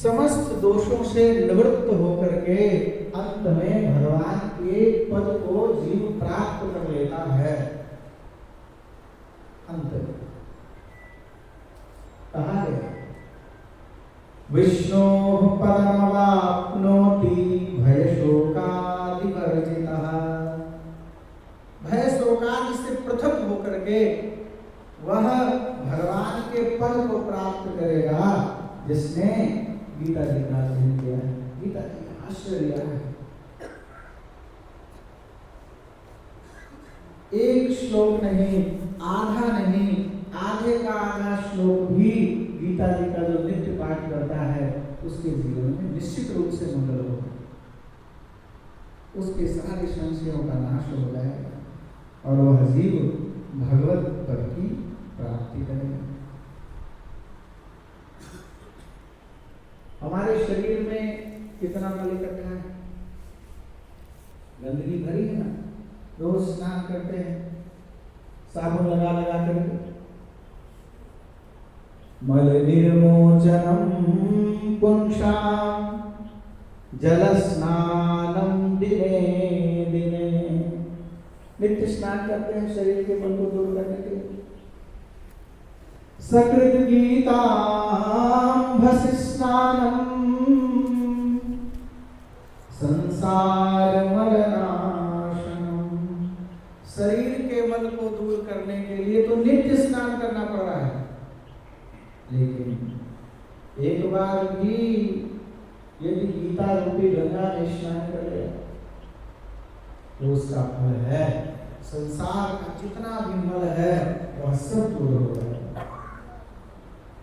समस्त दोषों से निवृत्त होकर के अंत में भगवान के पद को जीव प्राप्त कर लेता है। अंत में कहा गया विष्णु पदमवाप्नोति भय शोकादिवर्जितः। भय शोकादि से पृथक होकर के वह भगवान के पद को प्राप्त करेगा जिसने गीता जी का अध्ययन किया है। गीता जी का आश्चर्य है। एक श्लोक नहीं, आधा नहीं, आधे का आधा श्लोक भी गीता जी का जो नित्य पाठ करता है उसके जीवन में निश्चित रूप से मंगल होगा, उसके सारे संशयों का नाश हो जाएगा और वह जीव भगवत पद की प्राप्ति करेगा। हमारे शरीर में कितना मल इकट्ठा है, गंदगी भरी है ना। रोज स्नान करते हैं, साबुन लगा लगा करके। मल निर्मोचनम पुंसाम जल स्नानम दिने दिने। नित्य स्नान करते हैं शरीर के मल को दूर करने के लिए। सकृत गीतां भसि स्नानम संसार मलनाशनम। शरीर के मल को दूर करने के लिए तो नित्य स्नान करना पड़ रहा है, लेकिन एक बार भी यदि गीता रूपी गंगा में स्नान कर ले तो उसका फल है संसार का जितना भी मल है वह सब दूर हो जाएगा।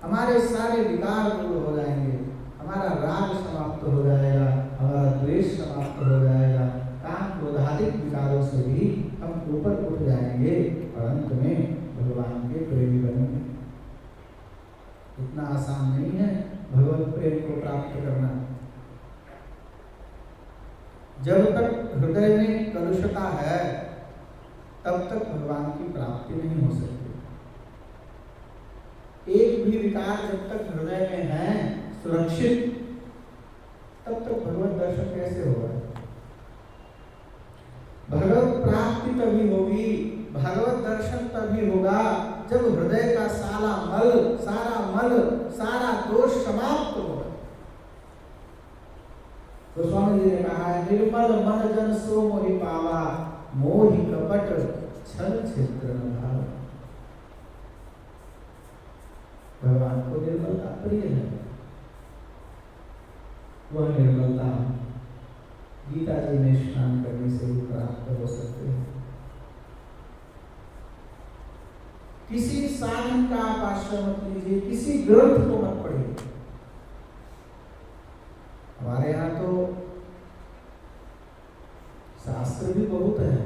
हमारे सारे विकार दूर हो जाएंगे, हमारा राग समाप्त हो जाएगा, हमारा द्वेष समाप्त हो जाएगा, काम क्रोधादिक विकारों से भी हम ऊपर उठ जाएंगे और अंत में भगवान के प्रेमी बनेंगे। इतना आसान नहीं है भगवत प्रेम को प्राप्त करना। जब तक हृदय में कलुषता है तब तक भगवान की प्राप्ति नहीं हो सकती। एक भी विकार जब तक हृदय में है सुरक्षित, तब तक भगवत दर्शन कैसे होगा? भगवत प्राप्ति तभी होगी, भगवत दर्शन तभी होगा जब हृदय का सारा मल, सारा दोष समाप्त होगा। तो स्वामी जी ने कहा है निर्मल मन जन सो मोहि पावा, मोहि कपट छल छिद्र न भावा। भगवान को निर्मलता प्रिय है। वह निर्मलता गीता जी में स्नान करने से ही प्राप्त हो सकते हैं। किसी साधन का आप आश्रय मत लीजिए, किसी ग्रंथ को मत पढ़िए। हमारे यहाँ तो शास्त्र भी बहुत है,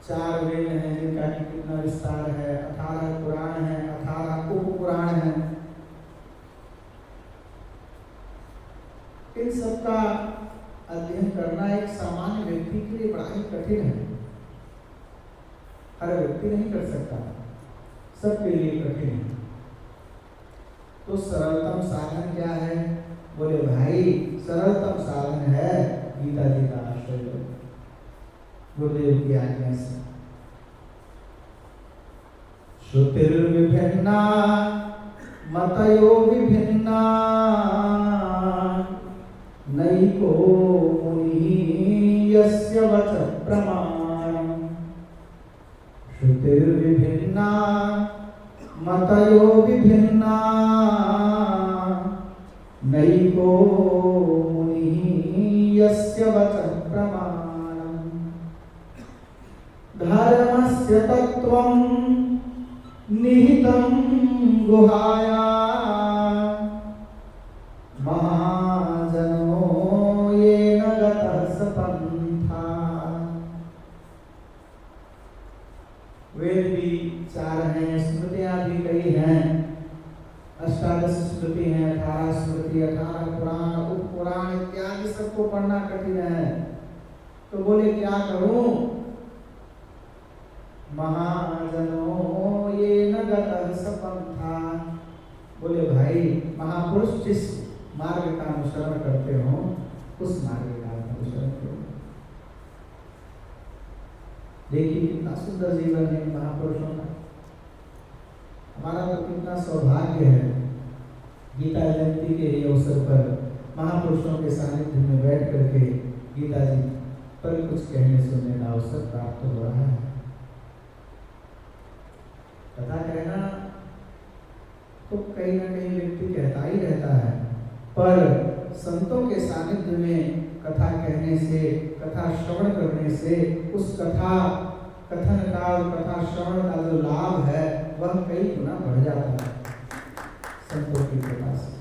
4 वेद हैं जिनका कितना विस्तार है, 18 पुराण है, 18 उप पुराण है। इन सबका अध्ययन करना एक सामान्य व्यक्ति के लिए बड़ा ही कठिन है। हर व्यक्ति नहीं कर सकता, सबके लिए कठिन है। तो सरलतम साधन क्या है? बोले भाई सरलतम साधन है गीता जी का आश्रय लो, गुरुदेव की आज्ञा से। श्रुतिर्विभिन्ना मतयो विभिन्ना नैको मुनिः यस्य वचः प्रमाणम्। श्रुतिर्विभिन्ना मतयो विभिन्ना नैको मुनिः यस्य वचः प्रमाणम्। धर्मस्य तत्त्वं निहितं गुहायां महाजनो येन गतः स पन्था। वेद भी 4 हैं, स्मृतियां भी कई हैं, 18 स्मृति हैं, 18 स्मृति, 18 पुराण, उप पुराण इत्यादि सबको पढ़ना कठिन है। तो बोले क्या करूं? महाजनो येन गतः स पन्था। बोले भाई जिस मार्ग का अनुसरण करते हो उस मार्ग का अनुसरण करो। देखिए कितना सुंदर जीवन है महापुरुषों का। हमारा तो कितना सौभाग्य है गीता जयंती के अवसर पर महापुरुषों के सानिध्य में बैठ करके गीता जी पर कुछ कहने सुनने का अवसर प्राप्त हो रहा है। कथा कहना तो कहीं ना कहीं व्यक्ति कहता ही रहता है, पर संतों के सानिध्य में कथा कहने से, कथा श्रवण करने से उस कथा कथन का और कथा श्रवण का जो लाभ है वह कई गुना बढ़ जाता है संतों की कृपा से।